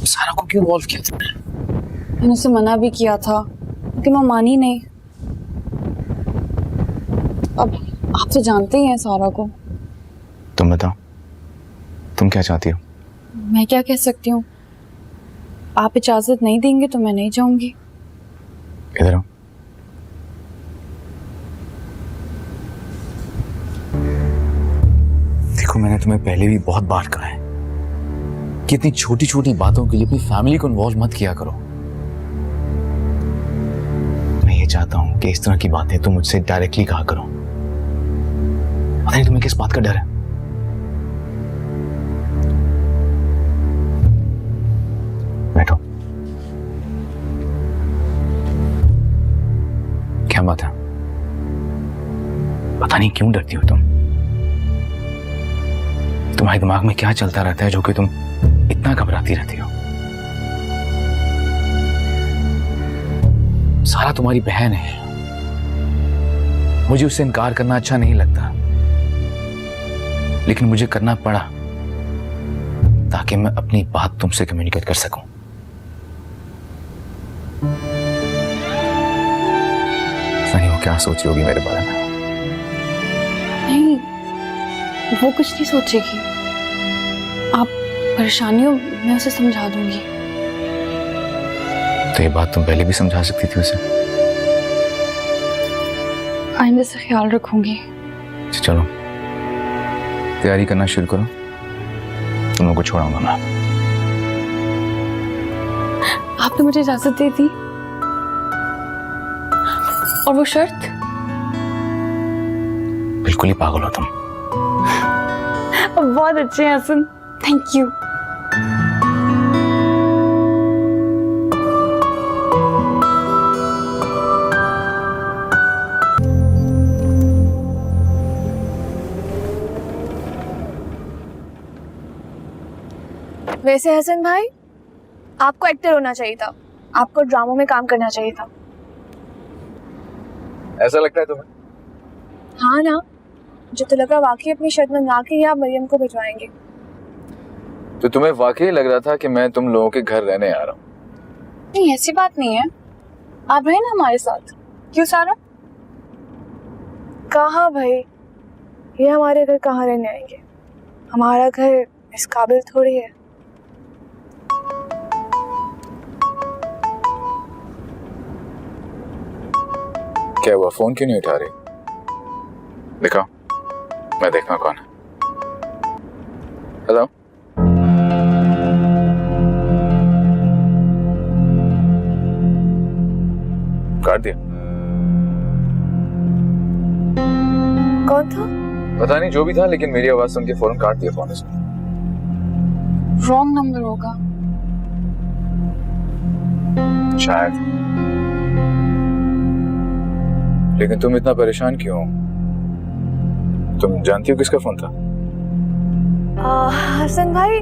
सारा को क्यों इन्वॉल्व किया तुमने? मैंने उसे मना भी किया था लेकिन वो मानी नहीं। अब आप तो जानते ही हैं सारा को। तुम बताओ, तुम क्या चाहती हो? मैं क्या कह सकती हूँ, आप इजाजत नहीं देंगे तो मैं नहीं जाऊंगी। इधर आओ। देखो, मैंने तुम्हें पहले भी बहुत बार कहा है कि इतनी छोटी छोटी बातों के लिए अपनी फैमिली को इन्वॉल्व मत किया करो। मैं ये चाहता हूं कि इस तरह की बातें तुम मुझसे डायरेक्टली कहा करो। पता नहीं तुम्हें किस बात का डर है। बैठो। क्या बात है? पता नहीं क्यों डरती हो तुम। तुम्हारे दिमाग में क्या चलता रहता है जो कि तुम इतना घबराती रहती हो? सारा तुम्हारी बहन है, मुझे उससे इनकार करना अच्छा नहीं लगता, लेकिन मुझे करना पड़ा ताकि मैं अपनी बात तुमसे कम्युनिकेट कर सकूं। नहीं, वो क्या सोच रही होगी मेरे बारे में? नहीं, वो कुछ नहीं सोचेगी। आप परेशानी हो, मैं उसे समझा दूंगी। तो ये बात तुम पहले भी समझा सकती थी उसे। आइंदा से ख्याल रखूंगी। चलो तैयारी करना शुरू करो, तुम लोगों को छोड़ाऊंगा मैं। आपने मुझे इजाजत दे दी, और वो शर्त? बिल्कुल ही पागल हो तुम। बहुत अच्छे हैं हसन, थैंक यू। वैसे हसन भाई, आपको एक्टर होना चाहिए था, आपको ड्रामों में काम करना चाहिए था। ऐसा लगता है तुम्हें? हाँ ना, मुझे तो लगा वाकई अपनी शर्त मंगा के ही आप मरियम को भिजवाएंगे। तो तुम्हें वाकई लग रहा था कि मैं तुम लोगों के घर रहने आ रहा हूँ? नहीं, ऐसी बात नहीं है, आप रहे ना हमारे साथ। क्यों सारा? कहाँ भाई, ये हमारे घर कहाँ रहने आएंगे? हमारा घर इस काबिल थोड़ी है। क्या हुआ, फोन क्यों नहीं उठा रही? दिखाओ, मैं देखना कौन है। हेलो, काट दिया? कौन था? पता नहीं, जो भी था, लेकिन मेरी आवाज सुन के फौरन काट दिया फोन उसने। रॉन्ग नंबर होगा शायद। लेकिन तुम इतना परेशान क्यों हो? तुम जानती हो किसका फोन था? हसन भाई,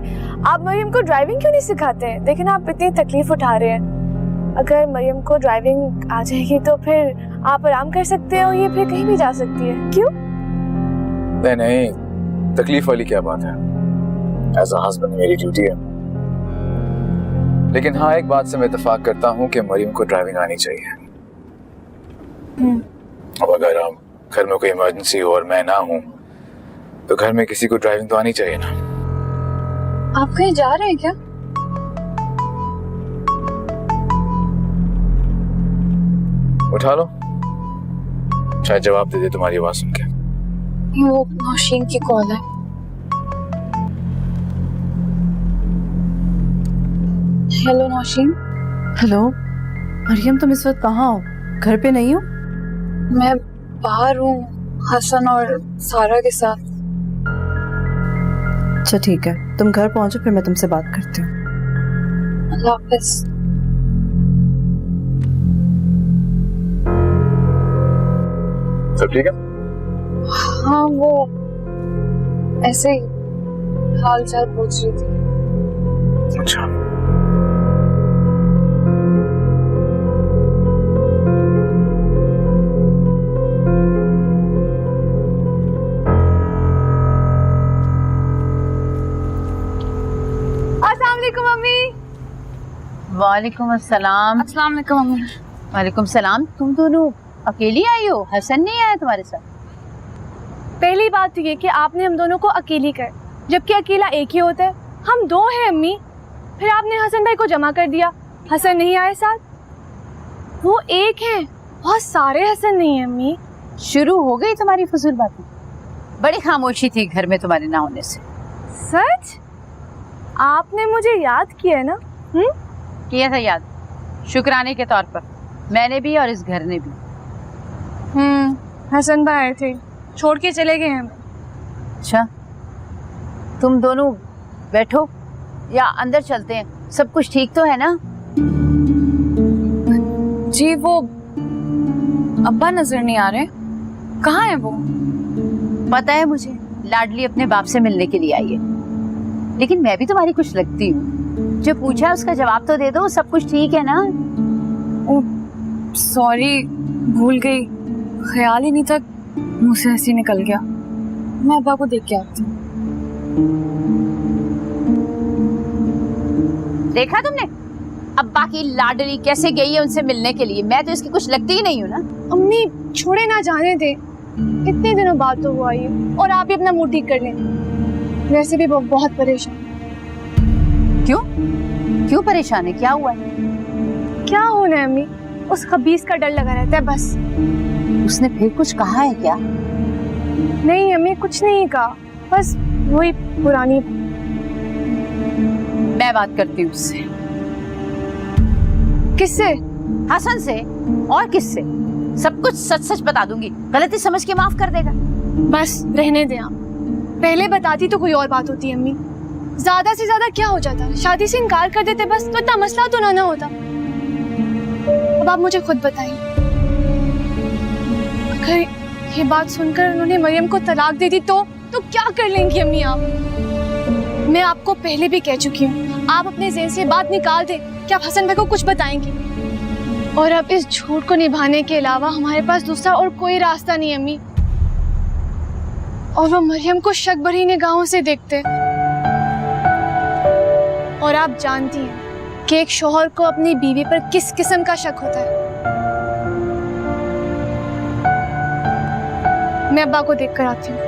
आप मरियम को ड्राइविंग क्यों नहीं सिखाते? देखिए ना, आप इतनी तकलीफ उठा रहे हैं। अगर मरियम को ड्राइविंग आ जाएगी तो फिर आप आराम कर सकते हो, ये फिर कहीं भी जा सकती है। क्यों? नहीं नहीं, तकलीफ वाली क्या बात है, एज अ हस्बैंड मेरी ड्यूटी है। लेकिन हाँ, एक बात से मैं इत्तेफाक करता हूँ कि मरियम को ड्राइविंग आनी चाहिए। अब अगर हम घर में कोई इमरजेंसी हो और मैं ना हूँ तो घर में किसी को ड्राइविंग तो आनी चाहिए ना। आप कहीं जा रहे हैं क्या? उठा लो, शायद जवाब दे दे तुम्हारी आवाज सुन के। वो नौशीन की कॉल है। हेलो नौशीन। हेलो मरियम, तुम इस वक्त कहाँ हो? घर पे नहीं हो? मैं बाहर हूँ, हसन और सारा के साथ। अच्छा ठीक है, तुम घर पहुंचो, फिर मैं तुमसे बात करती हूँ। अल्लाह हाफिज। सब ठीक है? हाँ, वो ऐसे ही हाल चाल पूछ रही थी। अच्छा, अस्सलाम वालेकुम मम्मी। वालेकुम अस्सलाम। अस्सलाम वालेकुम अम्मी। वालेकुम सलाम। तुम दोनों अकेली आई हो? हसन नहीं आया तुम्हारे साथ? पहली बात तो ये कि आपने हम दोनों को अकेली कर, जबकि अकेला एक ही होता है। हम दो हैं अम्मी। फिर आपने हसन भाई को जमा कर दिया, हसन नहीं आए साथ। वो एक हैं, बहुत सारे हसन नहीं है अम्मी। शुरू हो गई तुम्हारी फजूल बातें। बड़ी खामोशी थी घर में तुम्हारे ना होने से। सच? आपने मुझे याद किया ना? किया था याद, शुक्राने के तौर पर। मैंने भी और इस घर ने भी। हसन भाई आए थे, छोड़ के चले गए हैं। अच्छा, तुम दोनों बैठो या अंदर चलते हैं? सब कुछ ठीक तो है ना? जी वो अब्बा नजर नहीं आ रहे, कहाँ है वो? पता है मुझे, लाडली अपने बाप से मिलने के लिए आई है। लेकिन मैं भी तुम्हारी कुछ लगती हूँ। जो पूछा उसका जवाब तो दे दो। सब कुछ ठीक है ना? सॉरी, भूल गई, ख्याल ही नहीं था, मुंह से ऐसे निकल गया। मैं अब्बा को देख के आती हूँ। देखा तुमने अब्बा की लाडली कैसे गई है उनसे मिलने के लिए? मैं तो इसकी कुछ लगती ही नहीं हूँ ना। अम्मी छोड़े ना, जाने दे। इतने दिनों बाद तो वो आई है, और आप भी अपना मूड ठीक कर लें। वैसे भी वो बहुत परेशान। क्यों? क्यों परेशान है? क्या हुआ है? क्या होना है अम्मी, उस खबीस का डर लगा रहता है बस। उसने फिर कुछ कहा है क्या? नहीं अम्मी, कुछ नहीं कहा, बस वही पुरानी। मैं बात करती हूँ उससे। किससे? हसन से। और किससे? सब कुछ सच सच बता दूंगी, गलती समझ के माफ कर देगा। बस रहने दें आप। पहले बताती तो कोई और बात होती अम्मी। ज्यादा से ज्यादा क्या हो जाता, शादी से इनकार कर देते बस, तो इतना मसला तो ना होता। अब आप मुझे खुद बताइए, अगर ये बात सुनकर उन्होंने मरियम को तलाक दे दी तो क्या कर लेंगी अम्मी आप? मैं आपको पहले भी कह चुकी हूँ, आप अपने ज़हन से बात निकाल दें कि आप हसन भाई को कुछ बताएंगी। और अब इस झूठ को निभाने के अलावा हमारे पास दूसरा और कोई रास्ता नहीं अम्मी। और वो मरियम को शक भरी निगाहों से देखते। और आप जानती हैं कि एक शौहर को अपनी बीवी पर किस किस्म का शक होता है। मैं अब्बा को देख कर आती हूँ।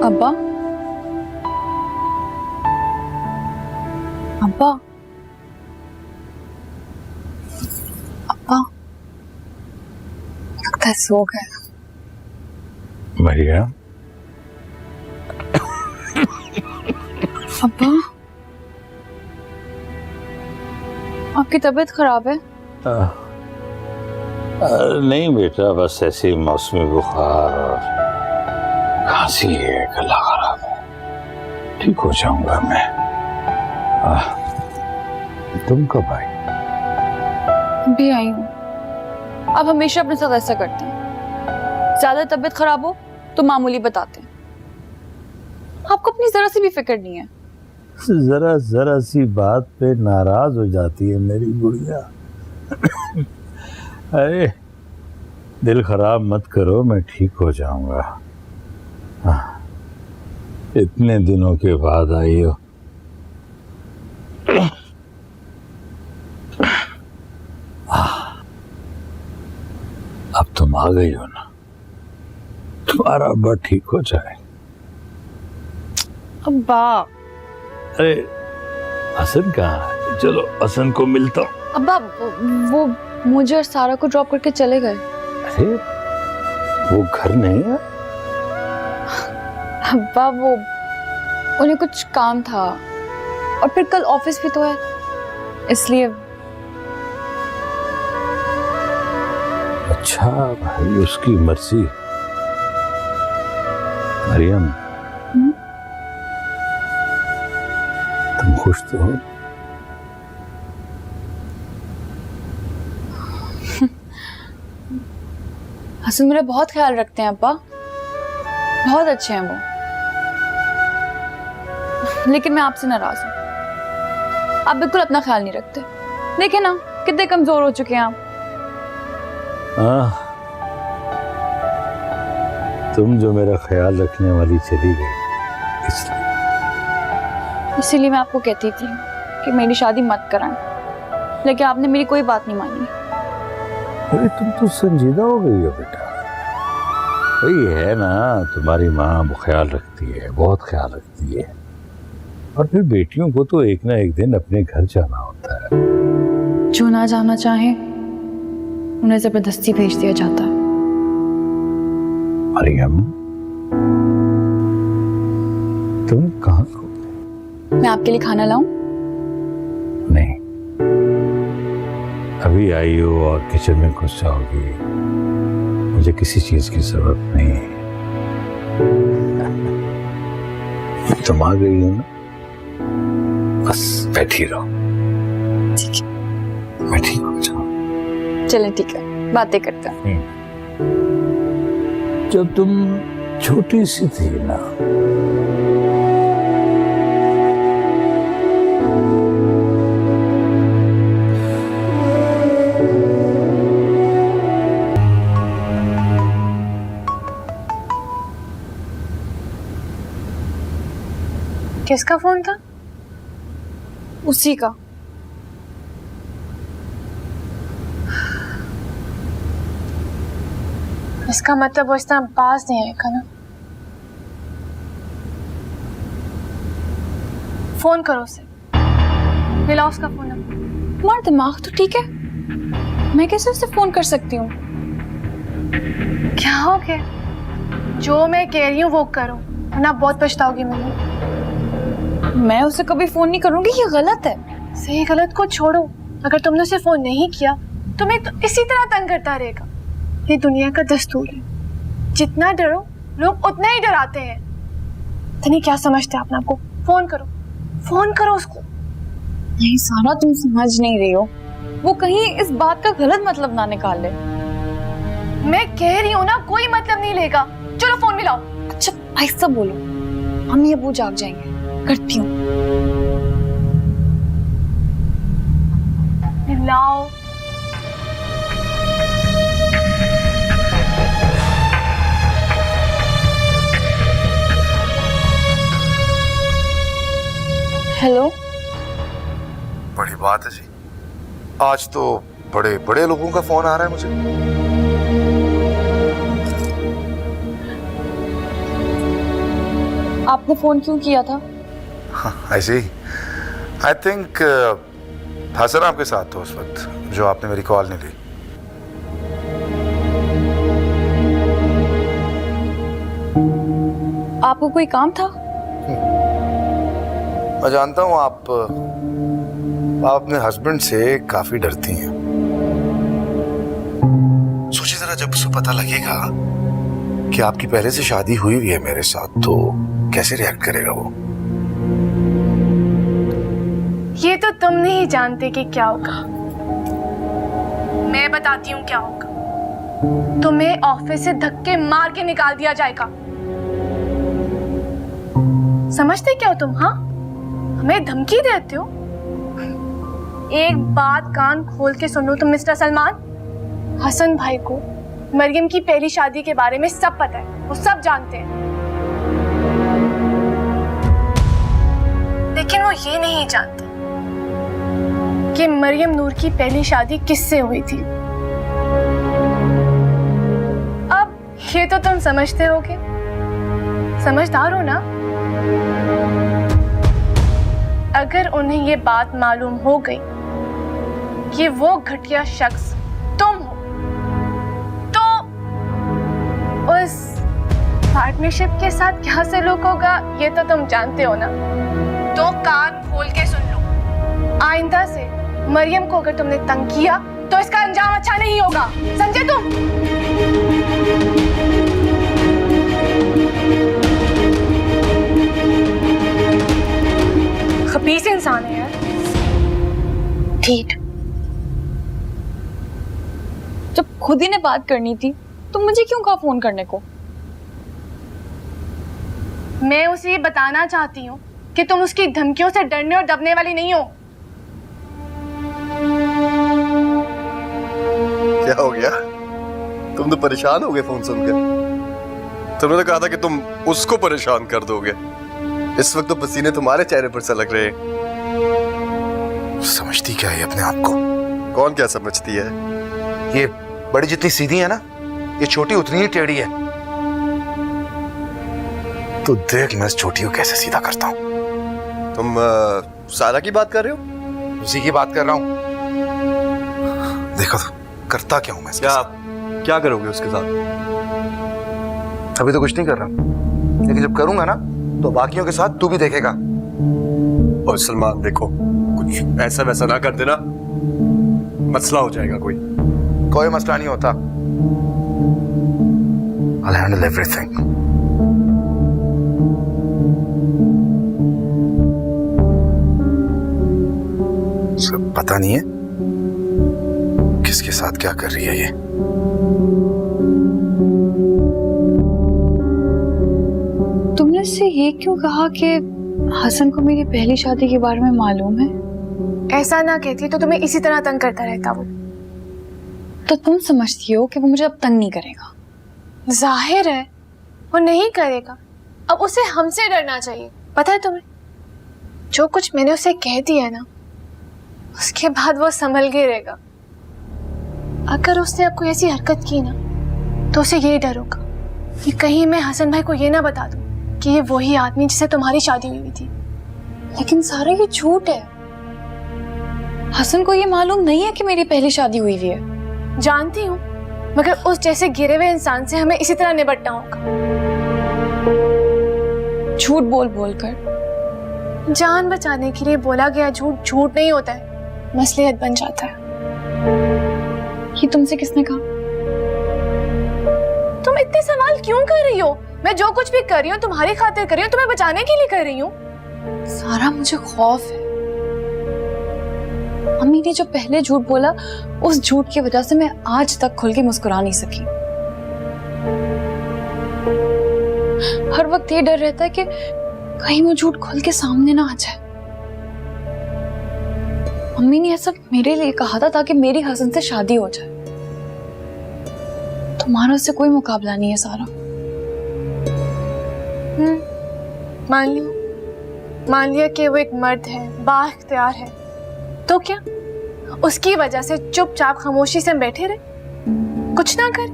अब्बा, अब्बा, अब्बा, लगता है सो गए। मरियम, अब्बा, आपकी तबीयत खराब है? नहीं बेटा, बस ऐसे ही मौसमी बुखार और खांसी है, गला खराब है। ठीक हो जाऊंगा मैं। तुम कब आई? भी आई हूँ। अब हमेशा अपने साथ ऐसा करते हैं, ज्यादा तबीयत खराब हो तो मामूली बताते हैं। आपको अपनी जरा सी भी फिक्र नहीं है। जरा जरा सी बात पे नाराज हो जाती है मेरी गुड़िया। अरे दिल खराब मत करो, मैं ठीक हो जाऊंगा। इतने दिनों के बाद आई हो। अब तुम आ गई हो ना, तुम्हारा अब्बा ठीक हो जाए। अब्बा, अरे हसन कहाँ है? चलो हसन को मिलता हूँ। अब्बा वो मुझे और सारा को ड्रॉप करके चले गए। अरे वो घर नहीं है? अब्बा वो उन्हें कुछ काम था, और फिर कल ऑफिस भी तो है, इसलिए। अच्छा भाई, उसकी मर्जी। मरियम, तुम खुश तो हो? हसन मेरा बहुत ख्याल रखते हैं अब्बा, बहुत अच्छे हैं वो। लेकिन मैं आपसे नाराज हूँ, आप बिल्कुल अपना ख्याल नहीं रखते। देखे ना कितने कमजोर हो चुके हैं आप। तुम जो मेरा ख्याल रखने वाली चली गई, इसलिए। इसीलिए मैं आपको कहती थी कि मेरी शादी मत कराएं, लेकिन आपने मेरी कोई बात नहीं मानी। अरे तुम तो संजीदा हो गई हो बेटा। वही है ना, तुम्हारी माँ ख्याल रखती है, बहुत ख्याल रखती है, और फिर बेटियों को तो एक ना एक दिन अपने घर जाना होता है। जो ना जाना चाहे उन्हें जबरदस्ती भेज दिया जाता है। मरियम, तुम कहाँ हो? मैं आपके लिए खाना लाऊं? नहीं, अभी आई हो और किचन में घुस जाओगी, मुझे किसी चीज की जरूरत नहीं है। तुम आ गई हो ना, बस बैठी रहो। ठीक है, मैं ठीक हो जाऊं। चलें ठीक है, बातें करते हैं। जब तुम छोटी सी थी ना, किसका फोन था? उसी का। इसका मतलब वो इस तरह पास नहीं आएगा ना। फोन करो उसे, मिलाओ उसका फोन नंबर। तुम्हारा दिमाग तो ठीक है, मैं कैसे उसे फोन कर सकती हूँ? क्या हो गया? जो मैं कह रही हूँ वो करो, वरना बहुत पछताओगी। मैं उसे कभी फोन नहीं करूंगी, ये गलत है। सही गलत को छोड़ो, अगर तुमने उसे फोन नहीं किया तो मैं तो इसी तरह तंग करता रहेगा। ये दुनिया का दस्तूर है, जितना डरो लोग उतना ही डराते हैं। तनी क्या समझते हैं अपने आप को? फोन करो उसको। नहीं सारा, तुम समझ नहीं रही हो, वो कहीं इस बात का गलत मतलब ना निकाल ले। मैं कह रही हूँ ना, कोई मतलब नहीं लेगा। चलो फोन मिलाओ। अच्छा ऐसा बोलो, अम्मी अबू जाग जाएंगे। करती हूँ। मिलाओ। हेलो। बड़ी बात है जी, आज तो बड़े बड़े लोगों का फोन आ रहा है मुझे। आपने फोन क्यों किया था? हाँ, ऐसे ही। आई थिंक हसन आपके साथ था उस वक्त, जो आपने मेरी कॉल नहीं ली। आपको कोई काम था? मैं जानता हूँ आप अपने हस्बैंड से काफी डरती हैं। सोचिए जरा, जब उसे पता लगेगा कि आपकी पहले से शादी हुई हुई है मेरे साथ, तो कैसे रिएक्ट करेगा वो? ये तो तुम नहीं जानते कि क्या होगा, मैं बताती हूँ क्या होगा। तुम्हें ऑफिस से धक्के मार के निकाल दिया जाएगा। समझते क्या हो तुम? हाँ, हमें धमकी देते हो। एक बात कान खोल के सुनो तुम मिस्टर सलमान, हसन भाई को मरियम की पहली शादी के बारे में सब पता है, वो सब जानते हैं। लेकिन वो ये नहीं जानते कि मरियम नूर की पहली शादी किससे हुई थी। अब ये तो तुम समझते होगे, समझदार हो ना। अगर उन्हें ये बात मालूम हो गई कि वो घटिया शख्स तुम हो, तो उस पार्टनरशिप के साथ क्या सलूक होगा ये तो तुम जानते हो ना। तो कान खोल के सुन लो, आइंदा से मरियम को अगर तुमने तंग किया तो इसका अंजाम अच्छा नहीं होगा, समझे तुम? खबीस इंसान है यार। ठीक, जब खुद ही ने बात करनी थी तो मुझे क्यों कहा फोन करने को? मैं उसे ये बताना चाहती हूँ कि तुम उसकी धमकियों से डरने और दबने वाली नहीं हो। क्या हो गया? तुम तो परेशान हो गए फोन सुनकर। तुमने तो कहा था कि तुम उसको परेशान कर दोगे। इस वक्त तो पसीने तुम्हारे चेहरे पर से लग रहे हैं। समझती क्या है अपने आप को? कौन क्या समझती है? ये बड़ी जितनी सीधी है ना, ये छोटी उतनी ही टेढ़ी है। तो देख मैं इस छोटी को कैसे सीधा करता हूँ। तुम सारा की बात कर रहे हो? उसी की बात कर रहा हूँ। देखो तो करता क्या हूं मैं इसके साथ। क्या करोगे उसके साथ? अभी तो कुछ नहीं कर रहा, लेकिन जब करूंगा ना तो बाकियों के साथ तू भी देखेगा। और सलमान देखो, कुछ ऐसा वैसा ना कर देना, मसला हो जाएगा। कोई मसला नहीं होता। I'll handle everything. सब पता नहीं है किसके साथ क्या कर रही है ये। तुमने इससे ये क्यों कहा कि हसन को मेरी पहली शादी के बारे में मालूम है? ऐसा ना कहती तो तुम्हें इसी तरह तंग करता रहता वो। तो तुम समझती हो कि वो मुझे अब तंग नहीं करेगा? जाहिर है वो नहीं करेगा। अब उसे हमसे डरना चाहिए। पता है तुम्हें, जो कुछ मैंने उसे कह दिया है ना, उसके बाद वो संभल के रहेगा। अगर उसने अब कोई ऐसी हरकत की ना, तो उसे ये डर होगा कि कहीं मैं हसन भाई को ये ना बता दूं कि ये वही आदमी जिससे तुम्हारी शादी हुई थी। लेकिन सारा ये झूठ है। हसन को ये मालूम नहीं है कि मेरी पहली शादी हुई है। जानती हूँ, मगर उस जैसे गिरे हुए इंसान से हमें इसी तरह निपटना होगा। झूठ बोल बोल कर जान बचाने के लिए बोला गया झूठ झूठ नहीं होता है, मसलियत बन जाता है। ये तुमसे किसने कहा? तुम इतने सवाल क्यों कर रही हो? मैं जो कुछ भी कर रही हूँ तुम्हारी खातिर कर रही हूँ, तुम्हें बचाने के लिए कर रही हूँ। सारा मुझे खौफ है। अम्मी ने जो पहले झूठ बोला, उस झूठ की वजह से मैं आज तक खुल के मुस्कुरा नहीं सकी। हर वक्त ये डर रहता है कि कहीं वो झूठ खुल के सामने ना आ जाए। अम्मी ने ऐसा मेरे लिए कहा था ताकि मेरी हसन से शादी हो जाए। तुम्हारा उससे कोई मुकाबला नहीं है सारा। मान लिया कि वो एक मर्द है, बाइख्तियार है, तो क्या उसकी वजह से चुपचाप खामोशी से हम बैठे रहे, कुछ ना कर,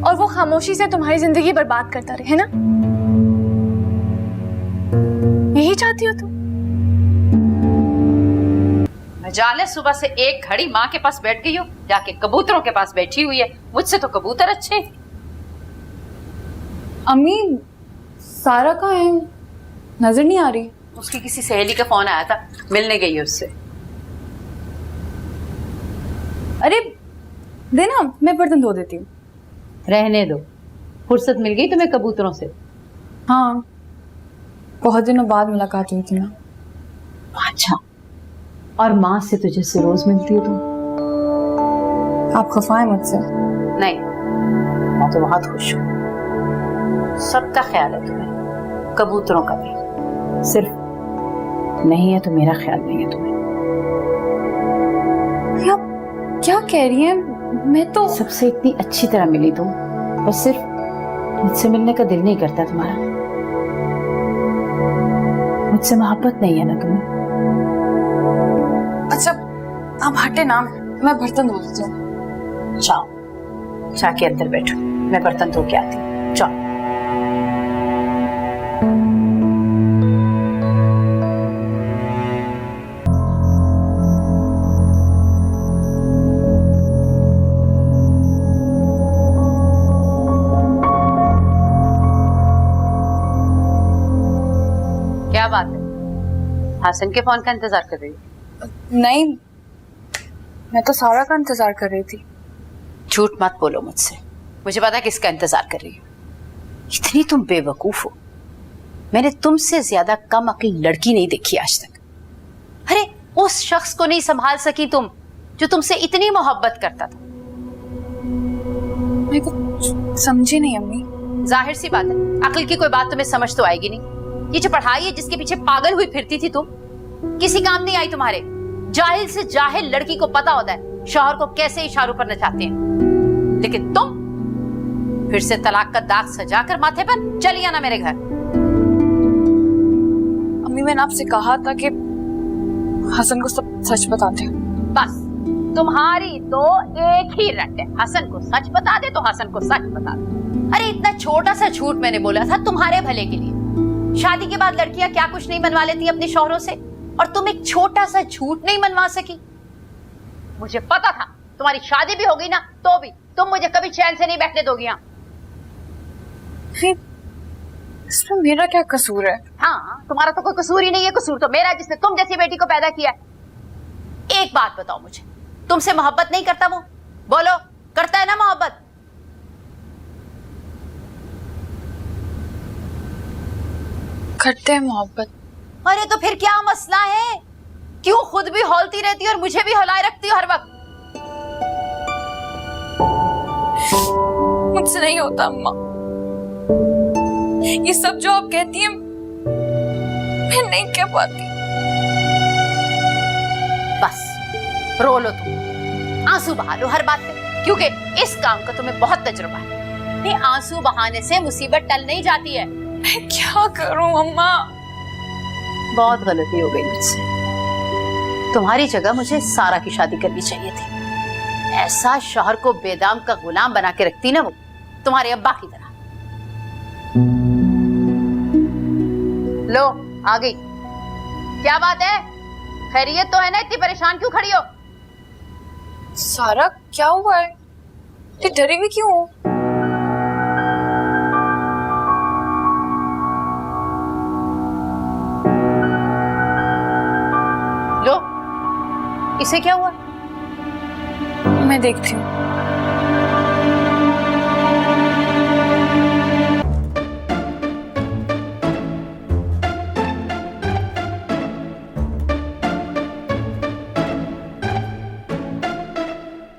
और वो खामोशी से तुम्हारी जिंदगी बर्बाद करता रहे, है ना? यही चाहती हो तुम? जाले सुबह से एक घड़ी माँ के पास बैठ गई हो, जाके कबूतरों के पास बैठी हुई है। मुझसे तो कबूतर अच्छे। अम्मी सारा कहाँ है? नजर नहीं आ रही। उसकी किसी सहेली का फोन आया था, मिलने गई है उससे। अरे देना, मैं बर्तन धो देती हूँ। रहने दो, फुर्सत मिल गई तुम्हें कबूतरों से? हाँ, बहुत दिनों बाद मुलाकात हुई थी ना। अच्छा, और माँ से तो जैसे रोज मिलती हो तुम। आप खफा है मुझसे? नहीं, मैं तो बहुत खुश हूँ। सबका ख्याल है तुम्हें, कबूतरों का भी। सिर्फ नहीं है तो मेरा ख्याल नहीं है तुम्हें। आप क्या कह रही हैं? मैं तो सबसे इतनी अच्छी तरह मिली तुम, बस सिर्फ मुझसे मिलने का दिल नहीं करता तुम्हारा। मुझसे मोहब्बत नहीं है ना तुम्हें? अच्छा आप हटे ना, मैं बर्तन धो देती हूँ। जाओ, जाके अंदर बैठो, मैं बर्तन धो के आती हूँ। जाओ। क्या बात है, हसन के फोन का इंतजार कर रही हो? नहीं, मैं तो सारा का इंतजार कर रही थी। झूठ मत बोलो मुझसे, मुझे पता है किसका इंतजार कर रही हो। इतनी तुम बेवकूफ हो, मैंने तुमसे ज्यादा कम अक्ल लड़की नहीं देखी आज तक। अरे उस शख्स को नहीं संभाल सकी तुम, जो तुमसे इतनी मोहब्बत करता था। मैं कुछ समझी नहीं अम्मी। जाहिर सी बात है, अक्ल की कोई बात तुम्हें समझ तो आएगी नहीं। ये जो पढ़ाई है जिसके पीछे पागल हुई फिरती थी तुम, किसी काम नहीं आई तुम्हारे। जाहिल से जाहिल लड़की को पता होता है शौहर को कैसे इशारों पर नचाते हैं, लेकिन फिर से तलाक का दाग सजाकर माथे पर चली आना मेरे घर। अम्मी मैंने आपसे कहा था कि हसन को सब सच बताते हैं। बस तुम्हारी तो एक ही रट है, हसन को सच बता दे तो हसन को सच बता दे। अरे इतना छोटा सा झूठ मैंने बोला था तुम्हारे भले के लिए। शादी के बाद लड़कियां क्या कुछ नहीं मनवा लेती अपने शौहरों से, और तुम एक छोटा सा झूठ नहीं मनवा सकी। मुझे पता था तुम्हारी शादी भी होगी ना तो भी तुम मुझे कभी चैन से नहीं बैठने दोगी। इसमें मेरा क्या कसूर है? हाँ, तुम्हारा तो कोई कसूर ही नहीं है, कसूर तो मेरा जिसने तुम जैसी बेटी को पैदा किया है। एक बात बताओ मुझे, तुमसे मोहब्बत नहीं करता वो? बोलो, करता है ना मोहब्बत? करते हैं मोहब्बत। अरे तो फिर क्या मसला है? क्यों खुद भी हौलती रहती है और मुझे भी हौलाए रखती हो हर वक्त? मुझसे नहीं होता अम्मा, ये सब जो आप कहती हैं मैं नहीं कह पाती। बस रो लो तुम, आंसू बहा लो हर बात पे, क्योंकि इस काम का तुम्हें बहुत तजुर्बा है। नहीं, आंसू बहाने से मुसीबत टल नहीं जाती है। मैं क्या करूं अम्मा? बहुत गलती हो गई मुझसे। तुम्हारी जगह मुझे सारा की शादी करनी चाहिए थी। ऐसा शौहर को बेदाम का गुलाम बना के रखती ना वो, तुम्हारे अब्बा की तरह। लो आ गई। क्या बात है, खैरियत तो है ना? इतनी परेशान क्यों खड़ी हो? सारा क्या हुआ है? ये डरी हुई क्यों हो? लो, इसे क्या हुआ? मैं देखती हूँ।